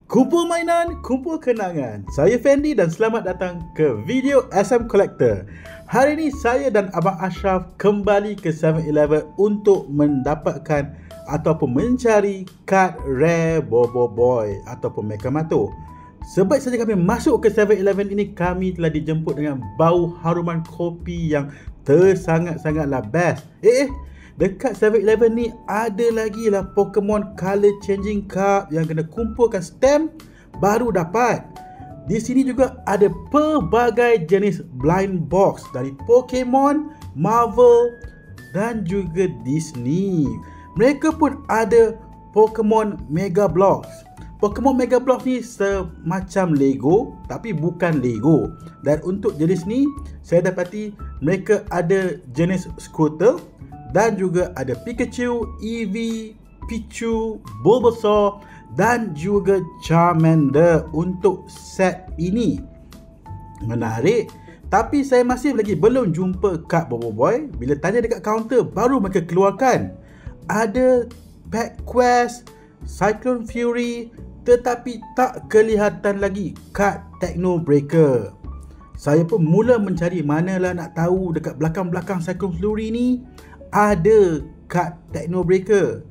Kumpul mainan, kumpul kenangan. Saya Fendi dan selamat datang ke video SM Collector. Hari ini saya dan Abang Ashraf kembali ke 7-Eleven untuk mendapatkan ataupun mencari kad rare Bobo Boy ataupun Mekamato. Sebaik saja kami masuk ke 7-Eleven ini, kami telah dijemput dengan bau haruman kopi yang tersangat-sangatlah best. Dekat 7-Eleven ni ada lagi lah Pokemon Color Changing Cup yang kena kumpulkan stamp baru dapat. Di sini juga ada pelbagai jenis blind box dari Pokemon, Marvel dan juga Disney. Mereka pun ada Pokemon Mega Bloks. Pokemon Mega Bloks ni semacam Lego tapi bukan Lego. Dan untuk jenis ni saya dapati mereka ada jenis Squirtle dan juga ada Pikachu, Eevee, Pichu, Bulbasaur dan juga Charmander untuk set ini. Menarik. Tapi saya masih lagi belum jumpa kad Bobo Boy. Bila tanya dekat kaunter baru mereka keluarkan. Ada Pack Quest, Cyclone Fury, tetapi tak kelihatan lagi kad Techno Breaker. Saya pun mula mencari manalah nak tahu dekat belakang-belakang Cyclone Fury ni ada kad Techno Breaker.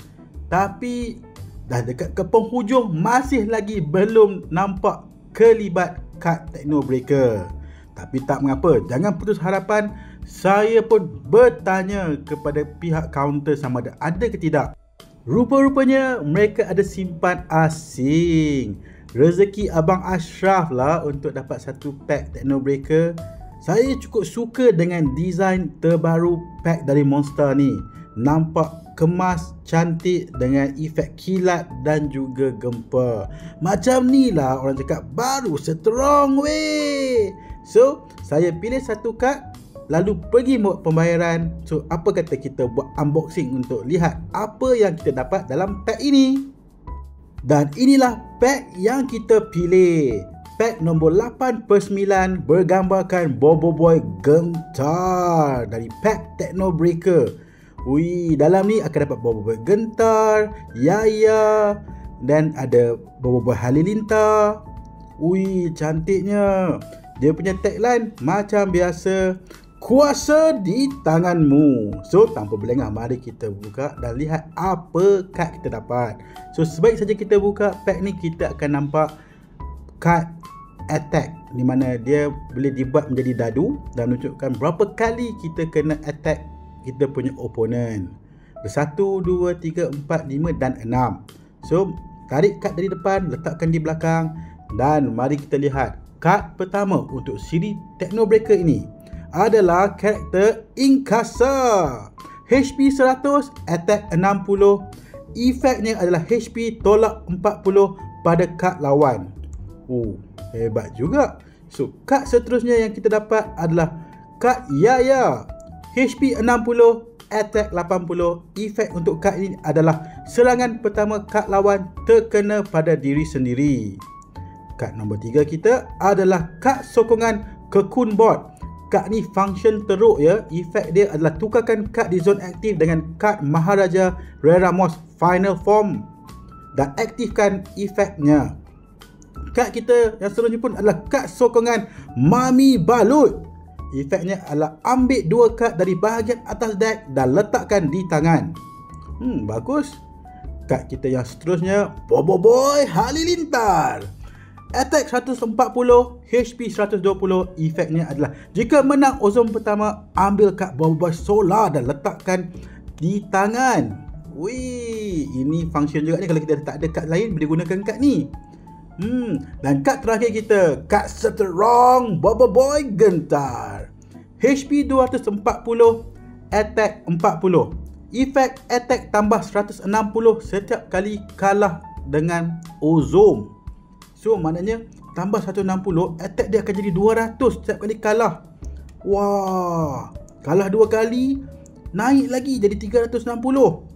Tapi dah dekat ke penghujung masih lagi belum nampak kelibat kad Techno Breaker. Tapi tak mengapa, jangan putus harapan. Saya pun bertanya kepada pihak kaunter sama ada ke tidak. Rupa-rupanya mereka ada simpan asing. Rezeki Abang Ashraf lah untuk dapat satu pack Techno Breaker. Saya cukup suka dengan desain terbaru pack dari Monster ni. Nampak kemas, cantik dengan efek kilat dan juga gempa. Macam ni lah orang cakap baru strong weh. So, saya pilih satu kad lalu pergi buat pembayaran. So, apa kata kita buat unboxing untuk lihat apa yang kita dapat dalam pack ini. Dan inilah pack yang kita pilih. Pack nombor 8/9 bergambarkan Bobo Boy Gentar dari pack Techno Breaker. Wih, dalam ni akan dapat Bobo Boy Gentar, Yaya dan ada Bobo Boy Halilintar. Wih, cantiknya. Dia punya tagline macam biasa, kuasa di tanganmu. So, tanpa berlengah, mari kita buka dan lihat apa kad kita dapat. So, sebaik saja kita buka pack ni, kita akan nampak kad attack, di mana dia boleh dibuat menjadi dadu dan menunjukkan berapa kali kita kena attack kita punya opponent. 1, 2, 3, 4, 5 dan 6. So, tarik kad dari depan, letakkan di belakang dan mari kita lihat. Kad pertama untuk siri Techno Breaker ini adalah karakter Inkasa. HP 100, attack 60. Efeknya adalah HP tolak 40 pada kad lawan. Hebat juga. So, kad seterusnya yang kita dapat adalah kad Yaya. HP 60, attack 80. Efek untuk kad ini adalah serangan pertama kad lawan terkena pada diri sendiri. Kad nombor 3 kita adalah kad sokongan Cocoon Bot. Kad ni function teruk ya. Efek dia adalah tukarkan kad di zon aktif dengan kad Maharaja Reramos Final Form dan aktifkan efeknya. Kad kita yang seterusnya pun adalah kad sokongan Mami Balut. Efeknya adalah ambil 2 kad dari bahagian atas deck dan letakkan di tangan. Bagus. Kad kita yang seterusnya Bobo Boy Halilintar. Attack 140, HP 120. Efeknya adalah jika menang ozon pertama, ambil kad Bobo Boy Solar dan letakkan di tangan. Wih, ini function juga ni. Kalau kita tak ada kad lain, boleh gunakan kad ni. Dan kad terakhir kita, kad Strong Bobo Boy Gentar. HP 240, attack 40. Efek attack tambah 160 setiap kali kalah dengan ozon. So, maknanya tambah 160, attack dia akan jadi 200 setiap kali kalah. Wah, kalah 2 kali, naik lagi jadi 360.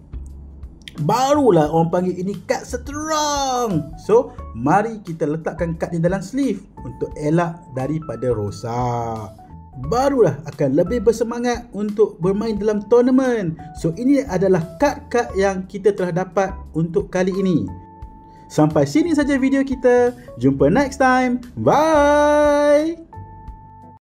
Barulah orang panggil ini kad strong. So, mari kita letakkan kad di dalam sleeve untuk elak daripada rosak. Barulah akan lebih bersemangat untuk bermain dalam tournament. So, ini adalah kad-kad yang kita telah dapat untuk kali ini. Sampai sini saja video kita. Jumpa next time. Bye.